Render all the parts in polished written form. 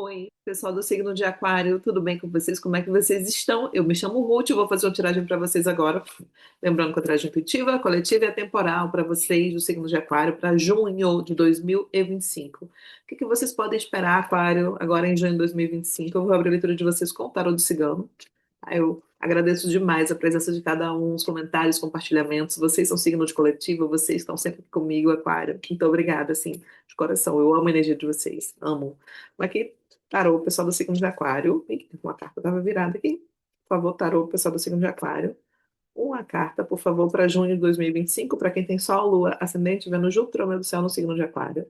Oi, pessoal do signo de Aquário, tudo bem com vocês? Como é que vocês estão? Eu me chamo Ruth, vou fazer uma tiragem para vocês agora. Lembrando que a tiragem intuitiva, coletiva e atemporal para vocês do signo de Aquário para junho de 2025. O que vocês podem esperar, Aquário, agora em junho de 2025? Eu vou abrir a leitura de vocês com o tarô do cigano. Eu agradeço demais a presença de cada um, os comentários, compartilhamentos. Vocês são signo de coletivo, vocês estão sempre comigo, Aquário. Muito obrigada, assim, de coração. Eu amo a energia de vocês, amo. Aqui, tarô, pessoal do signo de Aquário. Ih, uma carta estava virada aqui. Por favor, tarô, pessoal do signo de Aquário. Uma carta, por favor, para junho de 2025, para quem tem Sol, Lua, Ascendente, Vênus, Júpiter, meu do céu no signo de Aquário.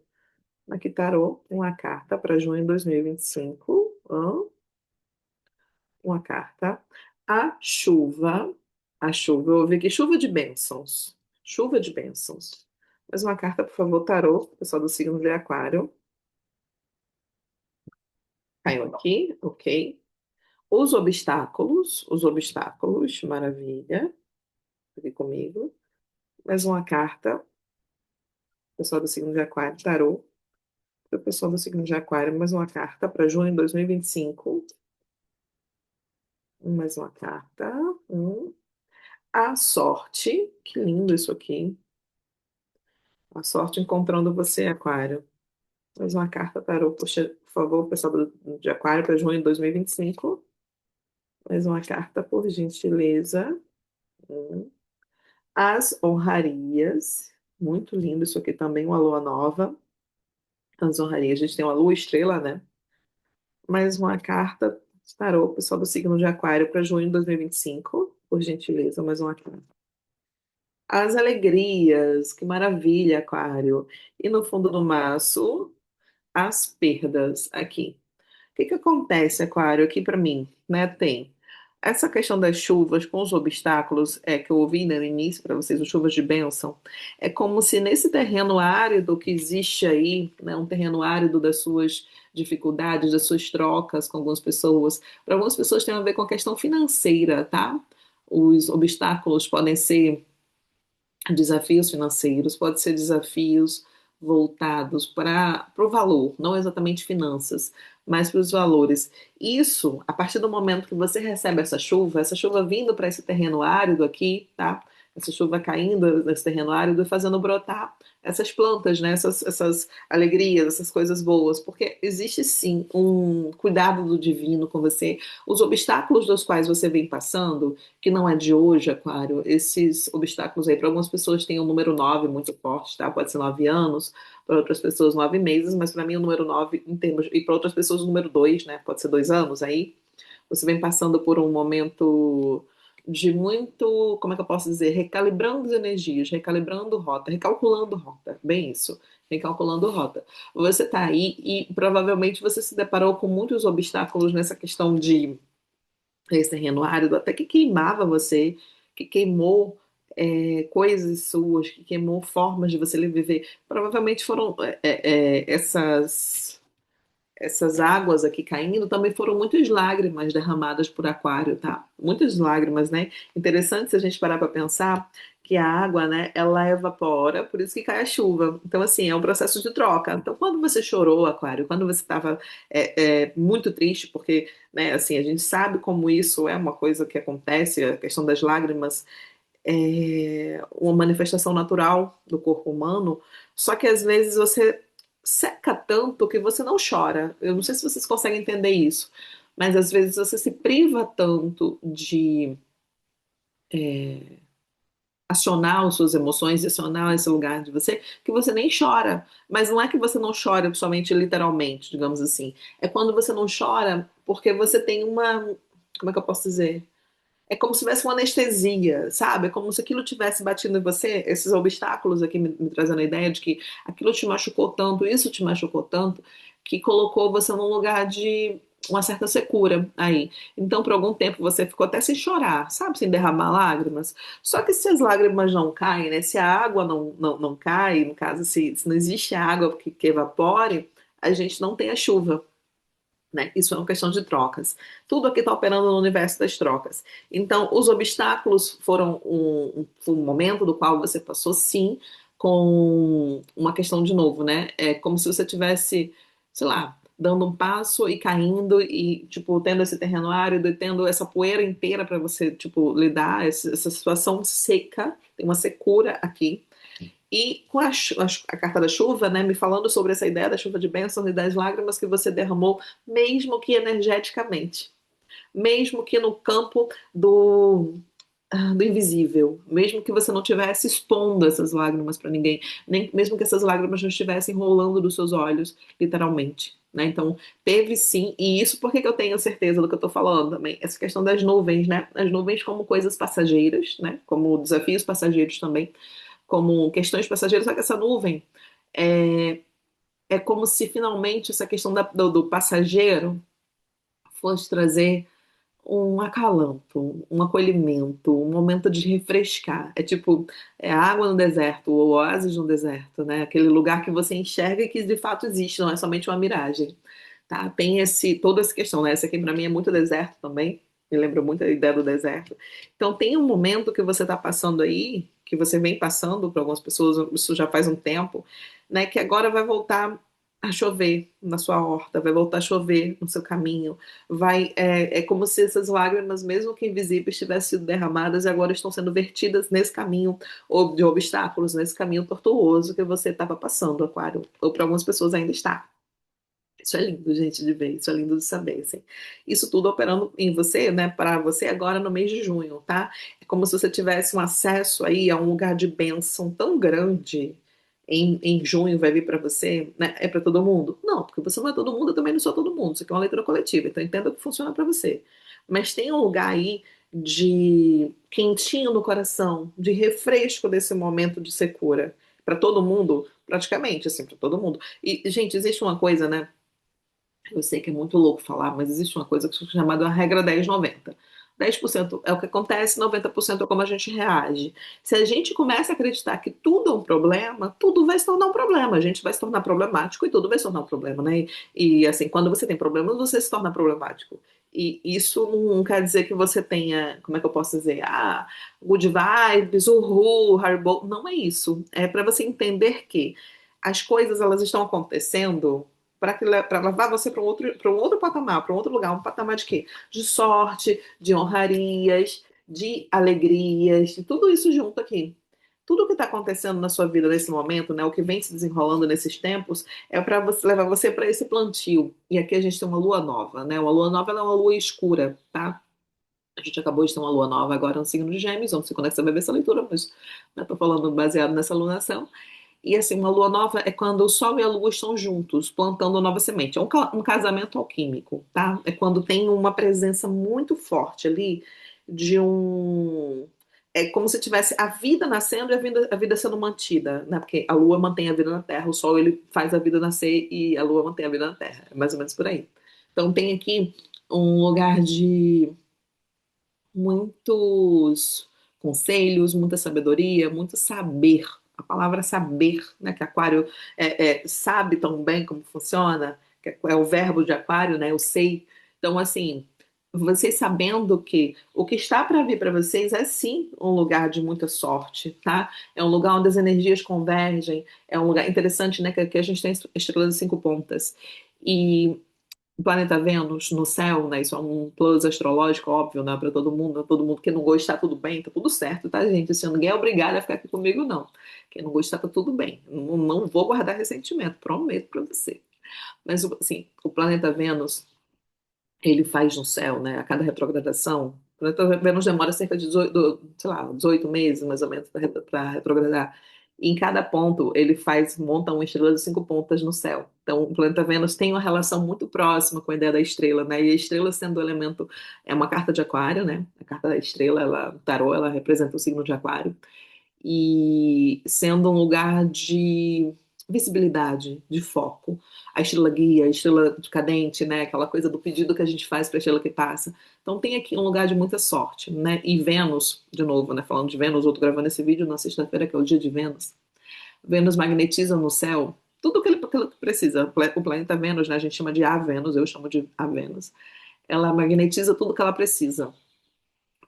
Aqui, tarô, uma carta para junho de 2025. Uma carta. A chuva. A chuva. Eu ouvi aqui chuva de bênçãos. Chuva de bênçãos. Mais uma carta, por favor, tarô, pessoal do signo de Aquário. Caiu aqui, ok. Os obstáculos, maravilha. Aqui comigo. Mais uma carta, pessoal do signo de Aquário, tarô. Para o pessoal do signo de Aquário, mais uma carta para junho de 2025. Mais uma carta. A sorte. Que lindo isso aqui. A sorte encontrando você, Aquário. Mais uma carta, tarô, puxa, por favor, pessoal de Aquário, para junho de 2025. Mais uma carta, por gentileza. Hum. As honrarias. Muito lindo isso aqui também, uma lua nova. As honrarias, a gente tem uma lua estrela, né? Mais uma carta, tarô, pessoal do signo de Aquário, para junho de 2025. Por gentileza, mais uma carta. As alegrias, que maravilha, Aquário. E no fundo do maço, as perdas aqui. O que acontece, Aquário, aqui para mim, né? Tem essa questão das chuvas com os obstáculos que eu ouvi, né, no início para vocês, as chuvas de bênção. É como se nesse terreno árido que existe aí, né, um terreno árido das suas dificuldades, das suas trocas com algumas pessoas, para algumas pessoas tem a ver com a questão financeira, tá? Os obstáculos podem ser desafios financeiros, pode ser desafios voltados para o valor, não exatamente finanças, mas para os valores. Isso, a partir do momento que você recebe essa chuva vindo para esse terreno árido aqui, tá? Essa chuva caindo nesse terreno árido e fazendo brotar essas plantas, né? Essas alegrias, essas coisas boas, porque existe sim um cuidado do divino com você. Os obstáculos dos quais você vem passando, que não é de hoje, Aquário, esses obstáculos aí, para algumas pessoas tem o número 9 muito forte, tá? Pode ser 9 anos, para outras pessoas 9 meses, mas para mim o número 9 em termos, e para outras pessoas o número 2, né? Pode ser 2 anos aí. Você vem passando por um momento de muito, como é que eu posso dizer, recalibrando as energias, recalibrando rota, recalculando rota, bem isso, recalculando rota. Você está aí e provavelmente você se deparou com muitos obstáculos nessa questão de esse terreno árido, até que queimava você, que queimou coisas suas, que queimou formas de você viver. Provavelmente foram essas águas aqui caindo, também foram muitas lágrimas derramadas por Aquário, tá? Muitas lágrimas, né? Interessante se a gente parar para pensar que a água, né, ela evapora, por isso que cai a chuva. Então, assim, é um processo de troca. Então, quando você chorou, Aquário, quando você estava muito triste, porque, né, assim, a gente sabe como isso é uma coisa que acontece, a questão das lágrimas é uma manifestação natural do corpo humano, só que às vezes você seca tanto que você não chora. Eu não sei se vocês conseguem entender isso, mas às vezes você se priva tanto de acionar as suas emoções, acionar esse lugar de você, que você nem chora. Mas não é que você não chora somente literalmente, digamos assim. É quando você não chora porque você tem uma. Como é que eu posso dizer? É como se tivesse uma anestesia, sabe? É como se aquilo tivesse batido em você, esses obstáculos aqui me trazendo a ideia de que aquilo te machucou tanto, isso te machucou tanto, que colocou você num lugar de uma certa secura aí. Então, por algum tempo, você ficou até sem chorar, sabe? Sem derramar lágrimas. Só que se as lágrimas não caem, né? Se a água não cai, no caso, se não existe água que evapore, a gente não tem a chuva, né? Isso é uma questão de trocas. Tudo aqui está operando no universo das trocas. Então, os obstáculos foram foi um momento do qual você passou, sim, com uma questão de novo, né? É como se você tivesse, sei lá, dando um passo e caindo e, tipo, tendo esse terreno árido e tendo essa poeira inteira para você, tipo, lidar, essa situação seca, tem uma secura aqui. E com a carta da chuva, né, me falando sobre essa ideia da chuva de bênçãos e das lágrimas que você derramou, mesmo que energeticamente, mesmo que no campo do invisível, mesmo que você não estivesse expondo essas lágrimas para ninguém, nem mesmo que essas lágrimas não estivessem rolando dos seus olhos, literalmente. Né? Então, teve sim, e isso porque que eu tenho certeza do que eu estou falando também, essa questão das nuvens, né? As nuvens como coisas passageiras, né? Como desafios passageiros também, como questões passageiras, só que essa nuvem é como se finalmente essa questão do passageiro fosse trazer um acalanto, um acolhimento, um momento de refrescar. É tipo, é água no deserto, o oásis no deserto, né? Aquele lugar que você enxerga e que de fato existe, não é somente uma miragem, tá? Tem toda essa questão, né? Essa aqui para mim é muito deserto também, me lembra muito a ideia do deserto. Então tem um momento que você está passando aí, que você vem passando para algumas pessoas, isso já faz um tempo, né? Que agora vai voltar a chover na sua horta, vai voltar a chover no seu caminho, é como se essas lágrimas, mesmo que invisíveis, tivessem sido derramadas e agora estão sendo vertidas nesse caminho ou de obstáculos, nesse caminho tortuoso que você estava passando, Aquário, ou para algumas pessoas ainda está. Isso é lindo, gente, de ver, isso é lindo de saber, assim. Isso tudo operando em você, né, para você agora no mês de junho, tá? É como se você tivesse um acesso aí a um lugar de bênção tão grande em junho vai vir para você, né? É para todo mundo? Não, porque você não é todo mundo, eu também não sou todo mundo. Isso aqui é uma leitura coletiva, então entenda que funciona para você. Mas tem um lugar aí de quentinho no coração, de refresco desse momento de secura. Para todo mundo, praticamente, assim, para todo mundo. E, gente, existe uma coisa, né? Eu sei que é muito louco falar, mas existe uma coisa que é chamada a regra 10-90. 10% é o que acontece, 90% é como a gente reage. Se a gente começa a acreditar que tudo é um problema, tudo vai se tornar um problema. A gente vai se tornar problemático e tudo vai se tornar um problema, né? Assim, quando você tem problemas, você se torna problemático. E isso não quer dizer que você tenha, como é que eu posso dizer? Good vibes, uhul, haribo. Não é isso. É para você entender que as coisas elas estão acontecendo para levar você para um outro patamar, para um outro lugar, um patamar de quê? De sorte, de honrarias, de alegrias, de tudo isso junto aqui. Tudo que está acontecendo na sua vida nesse momento, né, o que vem se desenrolando nesses tempos, é para levar você para esse plantio. E aqui a gente tem uma lua nova, né? Uma lua nova ela é uma lua escura, tá? A gente acabou de ter uma lua nova agora no signo de Gêmeos, não sei quando é que você vai ver essa leitura, mas estou falando baseado nessa lunação. E assim, uma lua nova é quando o Sol e a Lua estão juntos, plantando nova semente. É um casamento alquímico, tá? É quando tem uma presença muito forte ali de um. É como se tivesse a vida nascendo e a vida sendo mantida, né? Porque a Lua mantém a vida na Terra, o Sol ele faz a vida nascer e a Lua mantém a vida na Terra. É mais ou menos por aí. Então tem aqui um lugar de muitos conselhos, muita sabedoria, muito saber. A palavra saber, né, que Aquário sabe tão bem como funciona, que é o verbo de Aquário, né, eu sei. Então, assim, vocês sabendo que o que está para vir para vocês é sim um lugar de muita sorte, tá? É um lugar onde as energias convergem, é um lugar interessante, né, que aqui a gente tem estrelas de 5 pontas. E o planeta Vênus no céu, né? Isso é um plus astrológico, óbvio, né? Para todo mundo que não gostar, tudo bem, tá tudo certo, tá, gente? Assim, ninguém é obrigado a ficar aqui comigo, não. Quem não gostar, tá tudo bem. Não vou guardar ressentimento, prometo para você. Mas, assim, o planeta Vênus, ele faz no céu, né? A cada retrogradação. O planeta Vênus demora cerca de 18, sei lá, 18 meses, mais ou menos, para retrogradar. E em cada ponto, ele monta uma estrela de 5 pontas no céu. Então, o planeta Vênus tem uma relação muito próxima com a ideia da estrela, né? E a estrela sendo o elemento, é uma carta de Aquário, né? A carta da estrela, o tarô, ela representa o signo de Aquário e sendo um lugar de visibilidade, de foco. A estrela guia, a estrela de cadente, né? Aquela coisa do pedido que a gente faz para a estrela que passa. Então tem aqui um lugar de muita sorte, né? E Vênus, de novo, né? Falando de Vênus, eu tô gravando esse vídeo na sexta-feira, que é o dia de Vênus. Vênus magnetiza no céu tudo que ele precisa. O planeta Vênus, né? A gente chama de A Vênus, eu chamo de A Vênus. Ela magnetiza tudo que ela precisa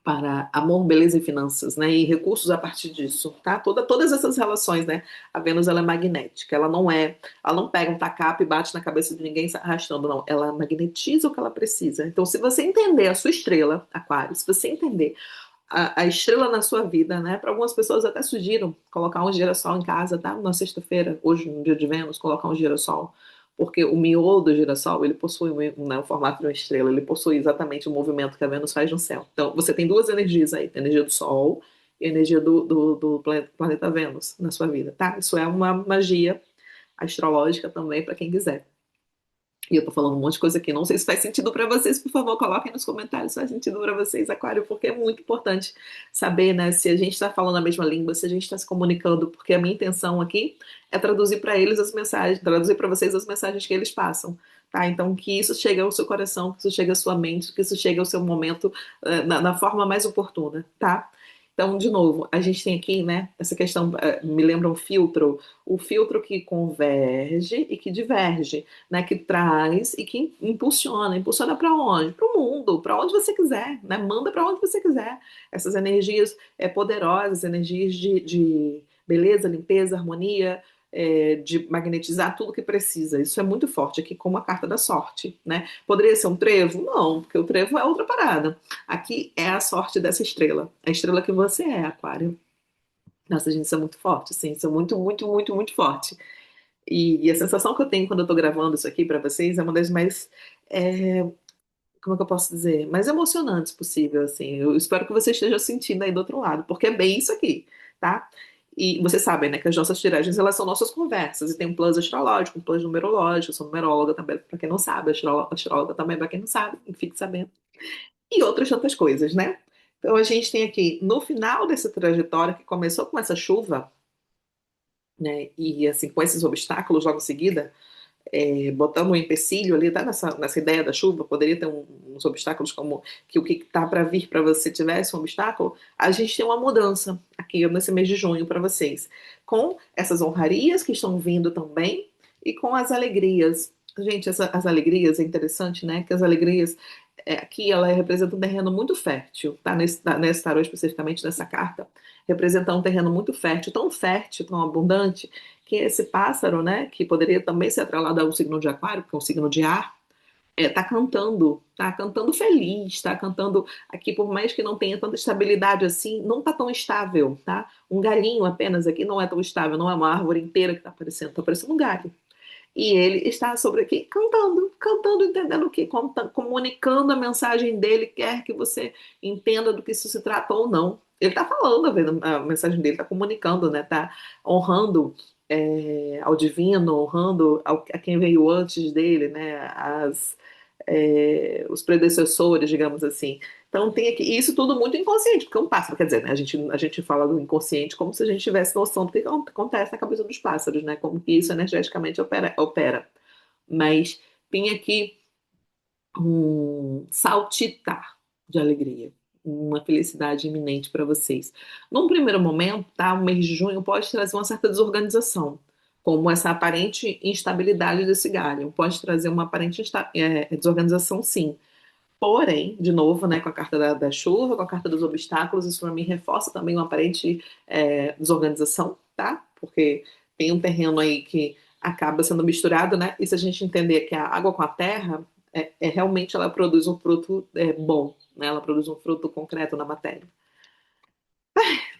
para amor, beleza e finanças, né? E recursos a partir disso, tá? Todas essas relações, né? A Vênus, ela é magnética, ela não pega um tacape e bate na cabeça de ninguém se arrastando, não. Ela magnetiza o que ela precisa. Então, se você entender a sua estrela, Aquário, se você entender a estrela na sua vida, né? Para algumas pessoas até sugiram colocar um girassol em casa, tá? Na sexta-feira, hoje, no dia de Vênus, colocar um girassol. Porque o miolo do girassol, ele possui né, o formato de uma estrela, ele possui exatamente o movimento que a Vênus faz no céu. Então, você tem duas energias aí, a energia do Sol e a energia do planeta Vênus na sua vida, tá? Isso é uma magia astrológica também para quem quiser. E eu tô falando um monte de coisa aqui. Não sei se faz sentido para vocês. Por favor, coloquem nos comentários se faz sentido para vocês, Aquário, porque é muito importante saber, né, se a gente está falando a mesma língua, se a gente está se comunicando, porque a minha intenção aqui é traduzir para eles as mensagens, traduzir para vocês as mensagens que eles passam. Tá? Então, que isso chegue ao seu coração, que isso chegue à sua mente, que isso chegue ao seu momento, na forma mais oportuna, tá? Então, de novo, a gente tem aqui, né, essa questão, me lembra um filtro, o filtro que converge e que diverge, né, que traz e que impulsiona. Impulsiona para onde? Para o mundo, para onde você quiser, né? Manda para onde você quiser. Essas energias poderosas, energias de beleza, limpeza, harmonia, de magnetizar tudo que precisa. Isso é muito forte aqui, como a carta da sorte, né? Poderia ser um trevo? Não, porque o trevo é outra parada. Aqui é a sorte dessa estrela, a estrela que você é, Aquário. Nossa, gente, isso é muito forte, sim, isso é muito, muito, muito, muito forte. E a sensação que eu tenho quando eu tô gravando isso aqui para vocês é uma das mais, é, como é que eu posso dizer, mais emocionantes possível, assim. Eu espero que você esteja sentindo aí do outro lado, porque é bem isso aqui, tá? E vocês sabem, né, que as nossas tiragens, elas são nossas conversas, e tem um plus astrológico, um plus numerológico, eu sou numeróloga também, para quem não sabe, astróloga também para quem não sabe, e fique sabendo. E outras tantas coisas, né? Então a gente tem aqui, no final dessa trajetória, que começou com essa chuva, né, e assim, com esses obstáculos logo em seguida, botando um empecilho ali, tá nessa ideia da chuva, poderia ter uns obstáculos como que o que está para vir para você tivesse um obstáculo, a gente tem uma mudança aqui nesse mês de junho para vocês, com essas honrarias que estão vindo também e com as alegrias. Gente, as alegrias é interessante, né? Que as alegrias aqui ela representa um terreno muito fértil, tá? Nesse tarô especificamente nessa carta, representa um terreno muito fértil, tão abundante, que esse pássaro, né, que poderia também ser atrelado ao signo de Aquário, que é um signo de ar, tá cantando feliz, tá cantando aqui, por mais que não tenha tanta estabilidade assim, não tá tão estável, tá? Um galinho apenas aqui não é tão estável, não é uma árvore inteira que tá parecendo um galho. E ele está sobre aqui cantando, entendendo o que, comunicando a mensagem dele, quer que você entenda do que isso se trata ou não. Ele está falando, a mensagem dele está comunicando, né? Está honrando ao divino, honrando a quem veio antes dele, né? Os predecessores, digamos assim. Então tem aqui, e isso tudo muito inconsciente, porque é um pássaro, quer dizer, né, a gente fala do inconsciente como se a gente tivesse noção do que acontece na cabeça dos pássaros, né? Como que isso energeticamente opera. Mas tem aqui um saltitar de alegria, uma felicidade iminente para vocês. Num primeiro momento, tá, o mês de junho pode trazer uma certa desorganização, como essa aparente instabilidade desse galho. Pode trazer uma aparente desorganização, sim. Porém, de novo, né, com a carta da chuva, com a carta dos obstáculos, isso para mim reforça também uma aparente desorganização, tá? Porque tem um terreno aí que acaba sendo misturado, né? E se a gente entender que a água com a terra, realmente ela produz um fruto bom, né? Ela produz um fruto concreto na matéria.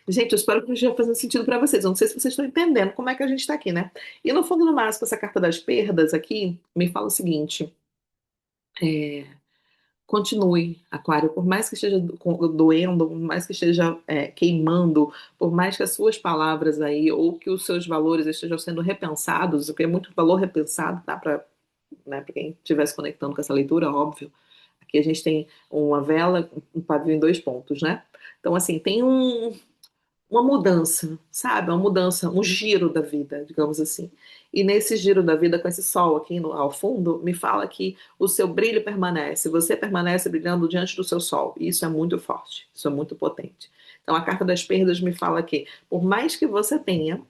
Gente, eu espero que esteja fazendo sentido para vocês. Eu não sei se vocês estão entendendo como é que a gente está aqui, né? E no fundo, no máximo, essa carta das perdas aqui me fala o seguinte. é, Continue, Aquário, por mais que esteja doendo, por mais que esteja queimando, por mais que as suas palavras aí ou que os seus valores estejam sendo repensados, o que é muito valor repensado, tá? Para, né, para quem estiver se conectando com essa leitura, óbvio. Aqui a gente tem uma vela, um pavio em dois pontos, né? Então, assim, tem uma mudança, sabe? Uma mudança, um giro da vida, digamos assim. E nesse giro da vida, com esse sol aqui ao fundo, me fala que o seu brilho permanece, você permanece brilhando diante do seu sol. E isso é muito forte, isso é muito potente. Então, a carta das perdas me fala que, por mais que você tenha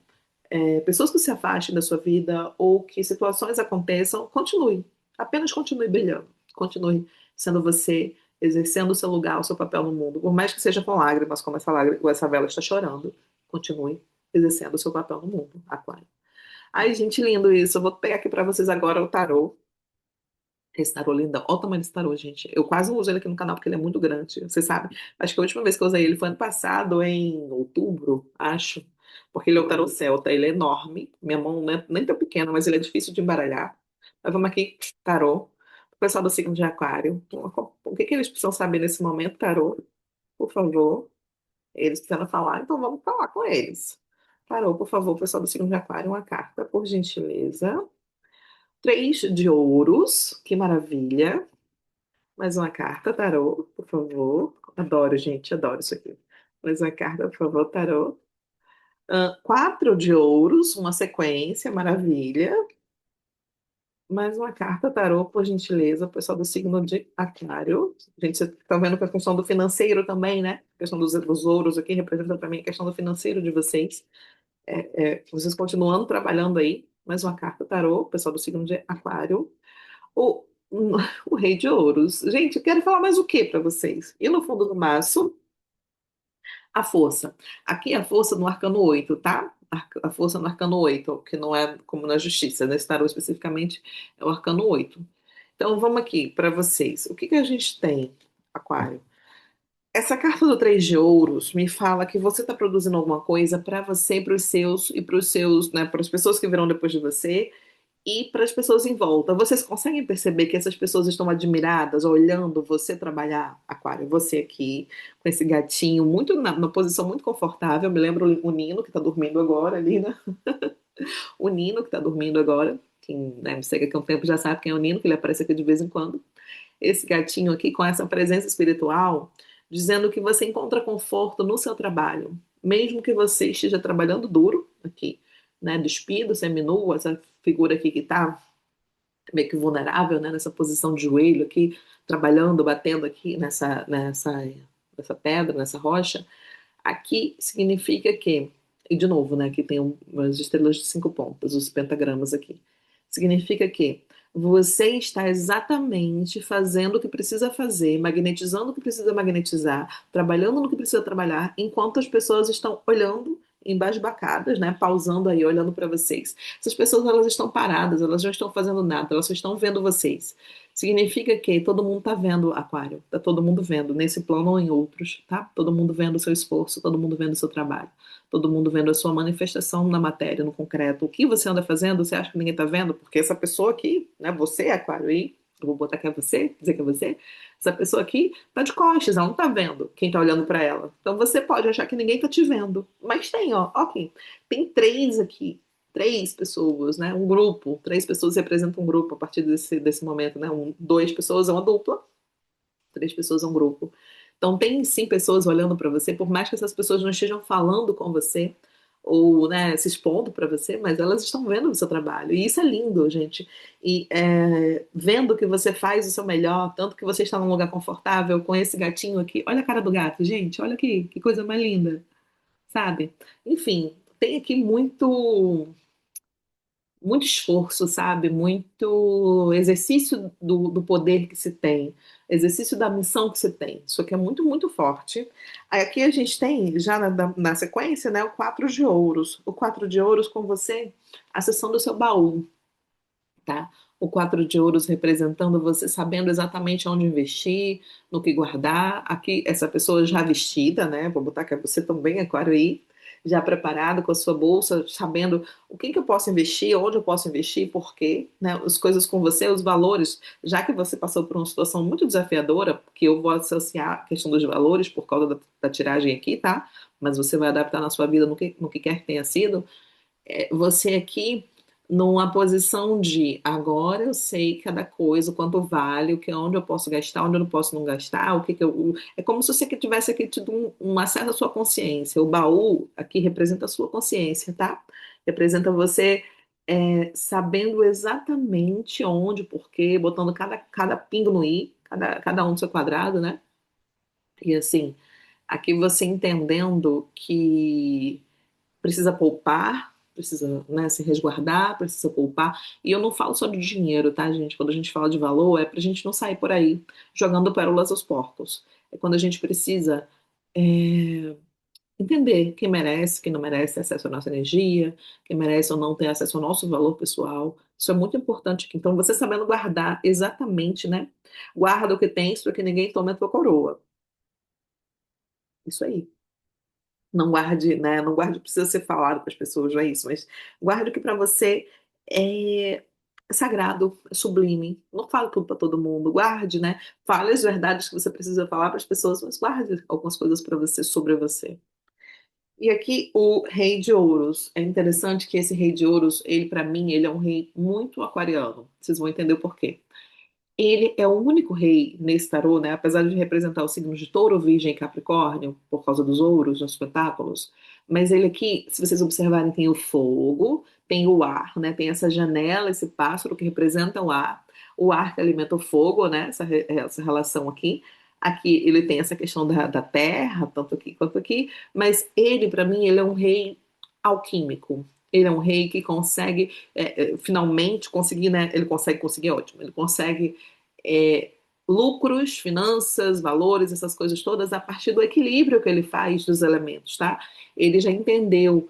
pessoas que se afastem da sua vida ou que situações aconteçam, continue. Apenas continue brilhando. Continue sendo você, exercendo o seu lugar, o seu papel no mundo, por mais que seja com lágrimas, como essa vela está chorando, continue exercendo o seu papel no mundo, Aquário. Ai, gente, lindo isso. Eu vou pegar aqui para vocês agora o tarô. Esse tarô lindão. Olha o tamanho desse tarô, gente. Eu quase não uso ele aqui no canal porque ele é muito grande. Você sabe? Acho que a última vez que eu usei ele foi ano passado, em outubro, acho. Porque ele é o tarô celta. Ele é enorme. Minha mão não é nem tão pequena, mas ele é difícil de embaralhar. Mas vamos aqui, tarô. O pessoal do signo de Aquário. O que que eles precisam saber nesse momento, tarô? Por favor. Eles precisam falar, então vamos falar com eles. Tarô, por favor, pessoal do signo de Aquário, uma carta, por gentileza. Três de ouros, que maravilha. Mais uma carta, tarô, por favor. Adoro, gente, adoro isso aqui. Mais uma carta, por favor, tarô. Quatro de ouros, uma sequência, maravilha. Mais uma carta, tarô, por gentileza, pessoal do signo de Aquário. Gente, vocês estão vendo com a questão do financeiro também, né? A questão dos ouros aqui representa para mim a questão do financeiro de vocês. Vocês continuando trabalhando aí. Mais uma carta, tarô, pessoal do signo de Aquário. O, o Rei de Ouros. Gente, eu quero falar mais o que para vocês? E no fundo do maço, a força. Aqui é a força no arcano 8, tá? A força no arcano 8, que não é como na justiça, nesse tarô especificamente é o arcano 8. Então vamos aqui para vocês. O que que a gente tem, Aquário? Essa carta do Três de Ouros me fala que você está produzindo alguma coisa para você, para os seus, né, para as pessoas que virão depois de você e para as pessoas em volta. Vocês conseguem perceber que essas pessoas estão admiradas, olhando você trabalhar, Aquário? Você aqui, com esse gatinho, muito numa posição muito confortável. Me lembro o Nino, que está dormindo agora ali, né? O Nino, que está dormindo agora. Quem, né, me segue aqui há um tempo já sabe quem é o Nino, que ele aparece aqui de vez em quando. Esse gatinho aqui, com essa presença espiritual, dizendo que você encontra conforto no seu trabalho, mesmo que você esteja trabalhando duro aqui, né? Despido, seminu, essa figura aqui que está meio que vulnerável, né, nessa posição de joelho aqui, trabalhando, batendo aqui nessa pedra, nessa rocha, aqui significa que, e de novo, né, aqui tem umas estrelas de 5 pontas, os pentagramas aqui, significa que você está exatamente fazendo o que precisa fazer, magnetizando o que precisa magnetizar, trabalhando no que precisa trabalhar, enquanto as pessoas estão olhando embasbacadas, né, pausando aí, olhando para vocês. Essas pessoas, elas estão paradas, elas não estão fazendo nada, elas só estão vendo vocês. Significa que todo mundo está vendo, Aquário, tá todo mundo vendo, nesse plano ou em outros, tá? Todo mundo vendo o seu esforço, todo mundo vendo o seu trabalho, todo mundo vendo a sua manifestação na matéria, no concreto. O que você anda fazendo, você acha que ninguém está vendo? Porque essa pessoa aqui, né, você, Aquário, aí, eu vou botar que é você, dizer que é você, essa pessoa aqui tá de costas, ela não tá vendo quem tá olhando para ela. Então você pode achar que ninguém tá te vendo, mas tem, ó, ok. Tem três aqui, três pessoas, né? Um grupo, três pessoas representam um grupo a partir desse momento, né? Duas pessoas é uma dupla, três pessoas é um grupo. Então tem sim pessoas olhando para você, por mais que essas pessoas não estejam falando com você ou, né, se expondo para você, mas elas estão vendo o seu trabalho. E isso é lindo, gente. E vendo que você faz o seu melhor, tanto que você está num lugar confortável com esse gatinho aqui. Olha a cara do gato, gente. Olha aqui, que coisa mais linda, sabe? Enfim, tem aqui muito esforço, sabe? Muito exercício do poder que se tem, exercício da missão que se tem. Isso aqui é muito, muito forte. Aí aqui a gente tem, já na sequência, né, o quatro de ouros. O quatro de ouros com você, a sessão do seu baú, tá? O quatro de ouros representando você sabendo exatamente onde investir, no que guardar. Aqui, essa pessoa já vestida, né? Vou botar que é você também, Aquário aí, já preparado com a sua bolsa, sabendo o que que eu posso investir, onde eu posso investir, por quê, né? As coisas com você, os valores, já que você passou por uma situação muito desafiadora, que eu vou associar a questão dos valores por causa da tiragem aqui, tá? Mas você vai adaptar na sua vida no que quer que tenha sido você aqui numa posição de agora eu sei cada coisa, o quanto vale, o que onde eu posso gastar, onde eu não posso não gastar, o que que eu. É como se você que tivesse aqui tido um acesso à sua consciência. O baú aqui representa a sua consciência, tá? Representa você sabendo exatamente onde, porquê, botando cada pingo no i, cada um do seu quadrado, né? E assim, aqui você entendendo que precisa poupar, precisa, né, se resguardar, precisa poupar. E eu não falo só de dinheiro, tá, gente? Quando a gente fala de valor, é pra gente não sair por aí jogando pérolas aos porcos. É quando a gente precisa é, entender quem merece, quem não merece ter acesso à nossa energia, quem merece ou não ter acesso ao nosso valor pessoal. Isso é muito importante aqui. Então, você sabendo guardar exatamente, né? Guarda o que tens para que ninguém tome a tua coroa. Isso aí. Não guarde, né? Não guarde, precisa ser falado para as pessoas, não é isso, mas guarde o que para você é sagrado, é sublime. Não fale tudo para todo mundo. Guarde, né? Fale as verdades que você precisa falar para as pessoas, mas guarde algumas coisas para você sobre você. E aqui o Rei de Ouros. É interessante que esse Rei de Ouros, ele para mim, ele é um rei muito aquariano. Vocês vão entender o porquê. Ele é o único rei nesse tarô, né? Apesar de representar os signos de Touro, Virgem e Capricórnio, por causa dos ouros nos espetáculos. Mas ele aqui, se vocês observarem, tem o fogo, tem o ar, né? Tem essa janela, esse pássaro que representa o ar que alimenta o fogo, né? Essa relação aqui. Aqui ele tem essa questão da terra, tanto aqui quanto aqui. Mas ele, para mim, ele é um rei alquímico. Ele é um rei que consegue finalmente conseguir, né? Ele consegue conseguir, é ótimo. Ele consegue é, lucros, finanças, valores, essas coisas todas a partir do equilíbrio que ele faz dos elementos, tá? Ele já entendeu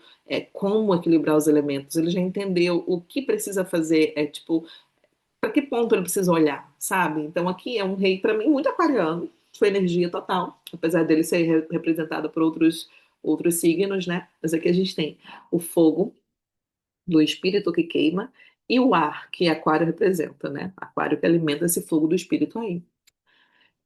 como equilibrar os elementos, ele já entendeu o que precisa fazer, tipo, para que ponto ele precisa olhar, sabe? Então aqui é um rei, para mim, muito aquariano, sua energia total, apesar dele ser representado por outros signos, né? Mas aqui a gente tem o fogo, do espírito que queima, e o ar, que Aquário representa, né? Aquário que alimenta esse fogo do espírito aí.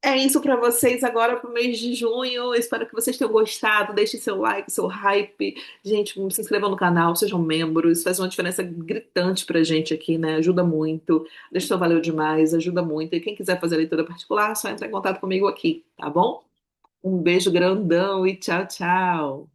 É isso para vocês agora pro mês de junho. Espero que vocês tenham gostado. Deixe seu like, seu hype. Gente, se inscrevam no canal, sejam membros. Faz uma diferença gritante pra gente aqui, né? Ajuda muito. Deixa seu valeu demais, ajuda muito. E quem quiser fazer leitura particular, é só entrar em contato comigo aqui, tá bom? Um beijo grandão e tchau, tchau.